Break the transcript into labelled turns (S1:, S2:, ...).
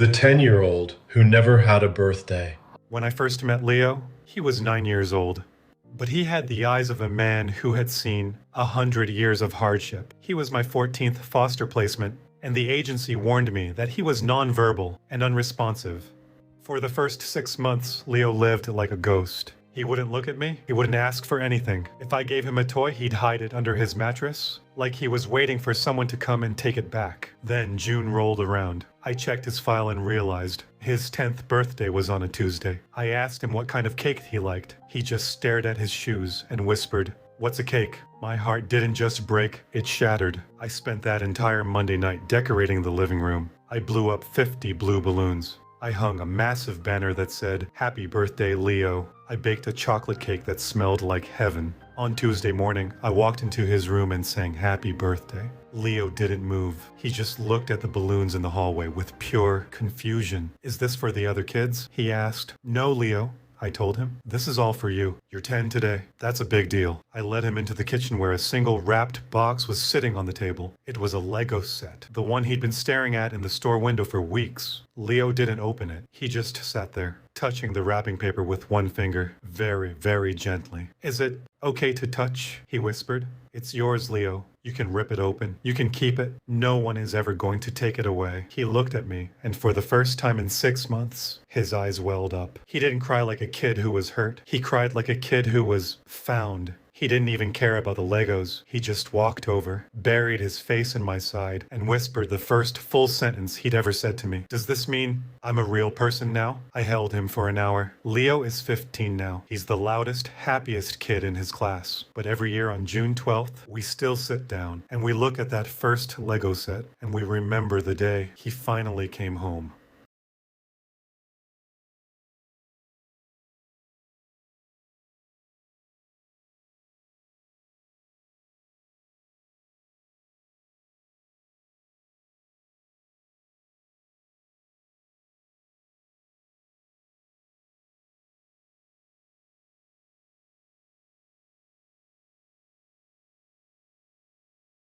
S1: The 10-year-old who never had a birthday.
S2: When I first met Leo, he was 9 years old. But he had the eyes of a man who had seen 100 years of hardship. He was my 14th foster placement, and the agency warned me that he was nonverbal and unresponsive. For the first 6 months, Leo lived like a ghost. He wouldn't look at me. He wouldn't ask for anything. If I gave him a toy, he'd hide it under his mattress, like he was waiting for someone to come and take it back. Then June rolled around. I checked his file and realized his 10th birthday was on a Tuesday. I asked him what kind of cake he liked. He just stared at his shoes and whispered, "What's a cake?" My heart didn't just break, it shattered. I spent that entire Monday night decorating the living room. I blew up 50 blue balloons. I hung a massive banner that said, "Happy birthday, Leo." I baked a chocolate cake that smelled like heaven. On Tuesday morning, I walked into his room and sang happy birthday. Leo didn't move. He just looked at the balloons in the hallway with pure confusion. "Is this for the other kids?" he asked. "No, Leo," I told him. "This is all for you. You're 10 today. That's a big deal." I led him into the kitchen where a single wrapped box was sitting on the table. It was a Lego set, the one he'd been staring at in the store window for weeks. Leo didn't open it. He just sat there, touching the wrapping paper with one finger, very, very gently. "Is it okay to touch?" he whispered. "It's yours, Leo. You can rip it open. You can keep it. No one is ever going to take it away." He looked at me, and for the first time in 6 months, his eyes welled up. He didn't cry like a kid who was hurt. He cried like a kid who was found. He didn't even care about the Legos. He just walked over, buried his face in my side, and whispered the first full sentence he'd ever said to me. "Does this mean I'm a real person now?" I held him for an hour. Leo is 15 now. He's the loudest, happiest kid in his class. But every year on June 12th, we still sit down, and we look at that first Lego set, and we remember the day he finally came home.